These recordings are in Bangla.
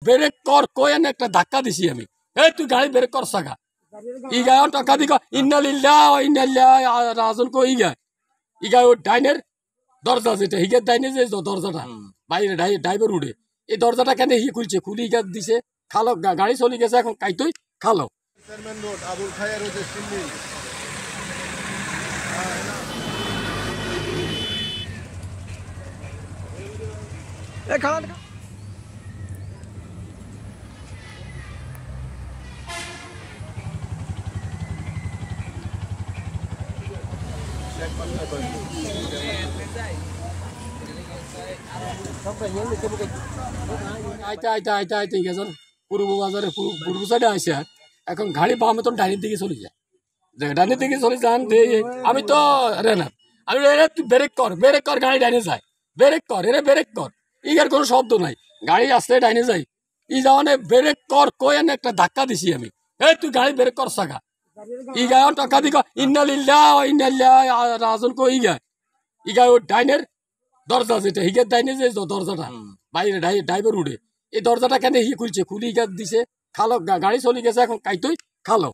ব্রেক কর কয়েন একটা ধাক্কা দিছি আমি, এই তুই গাড়ি ব্রেক কর সাগা ই গায় টাকা দিক ইন্নালিল্লাহ ইন্নালিল্লাহ রাজন কো ই গায় ও ডাইনের দরজা যেটা হিগের ডাইনে যে দরজাটা বাইরে ড্রাইভার উঠে এই দরজাটা কেন হি খুলছে, খুলি হিগার দিছে খালো, গাড়ি চলে গেছে এখন কাইতই খালো। আইতে আইতে আইতে আইতে গেছেন পূর্ব বাজারে, পূর্ব সাইডে আসে এখন গাড়ি বামে তো ডাইনের দিকে চলে যায়, ডাইনের দিকে চলে যান আমি তো রেনার আমি তুই ব্রেক কর গাড়ি ডাইনে যায়, ব্রেক কর এরে ব্রেক কর, ইগার কোনো শব্দ নাই, গাড়ি আসতে ডাইনে যাই ই যাওয়ানে ব্রেক কর কয়েন একটা ধাক্কা দিছি আমি, এই তুই গাড়ি ব্রেক কর সাগা ই গায় টাকা দিক ইন্নালিল্লাহ ইন্নালিল্লাহ রাজন কো ই গায় ও ডাইনের দরজা যেটা হিগের ডাইনে যে দরজাটা বাইরে ড্রাইভার উঠে এই দরজাটা কেন হি খুলছে, খুলি হিগার দিছে খালো, গাড়ি চলে গেছে এখন কাইতই খালো,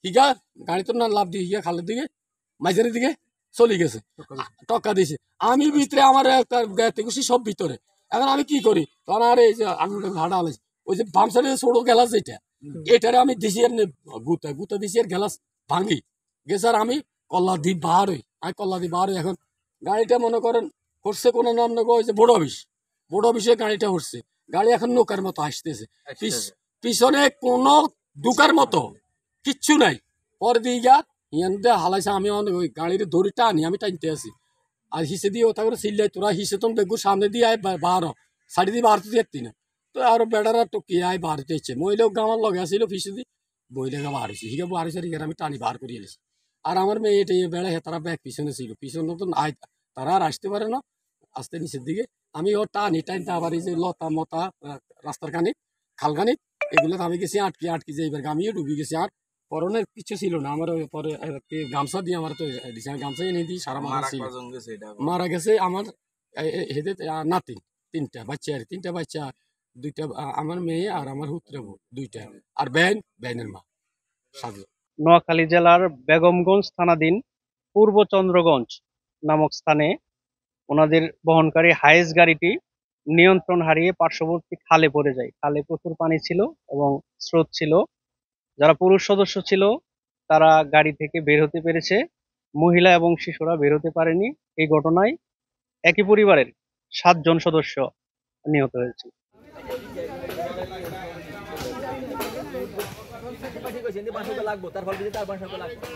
হিগা গাড়ি তো না লাভ দিয়ে হিগা খালের দিকে মাঝারের দিকে চলে গেছে, টক্কা দিছে আমি ভিতরে আমার খুশি সব ভিতরে, এখন আমি কি করি তখন আর এই যে আঙুল ভাড়া আলাইছি ওই যে বাম সাইডে ছোটো গ্যালাস যেটা এটারে আমি দিছি আর গুতা দিছি আর গ্যালাস ভাঙি গেছে আর আমি কল্লা দি বার হই, আমি কল্লা দি বার হই, এখন গাড়িটা মনে করেন করছে কোনো নাম না হয়েছে বড় অফিসে গাড়িটা উঠছে, গাড়ি এখন নৌকার মতো আসতেছে, পিছনে কোনো দুকার মতো কিচ্ছু নাই, পরে দিয়ে গা ইয়ানতে হালাইছে আমি ওই গাড়ির দড়ি টানি আমি টানতে আছি আর হিসে দিয়ে ওটা করে চিল্লাই তোরা হিসে তো দেখবো সামনে দিয়ে আয় বার সাইড দিয়ে বাড়তে দেখতি না তো আর বেড়ারা টুকি আয় বার হইতেছে মহিলাও আমার লগে আসছিল ফিসে দিয়ে বইলেগা বার হয়েছে হিগে বার হয়েছে আমি টানি বার করিয়ে এলেছি আর আমার মেয়ে এটা বেড়া তারা ব্যাগ পিছনে ছিল, পিছনে তো তারা আর আসতে পারে না, আসতে নিচের দিকে আমি ও টানি টানতে আবার এই যে লতা মতা রাস্তার কানি খালগানি এগুলো আমি গেছি আটকে যে এবার আমিও ডুবি গেছি আর পরনের কিছু ছিল না আমার, পরে গামছা দিয়ে আমার তো গামছা এনে দিই সারা মারা গেছে আমার হেদে নাতিন তিনটা বাচ্চা দুইটা আমার মেয়ে আর আমার হুতরে দুইটা আর ব্যানের মা সাজু। নোয়াখালী জেলার বেগমগঞ্জ থানাধীন পূর্ব চন্দ্রগঞ্জ নামক স্থানে ওনাদের বহনকারী হাইস গাড়িটি নিয়ন্ত্রণ হারিয়ে পার্শ্ববর্তী খালে পড়ে যায়। খালে প্রচুর পানি ছিল এবং স্রোত ছিল। যারা পুরুষ সদস্য ছিল তারা গাড়ি থেকে বের হতে পেরেছে, মহিলা এবং শিশুরা বের হতে পারেনি। এই ঘটনায় একই পরিবারের 7 জন সদস্য নিহত হয়েছে। লাগবো তার ফলে তার বাসা লাগবে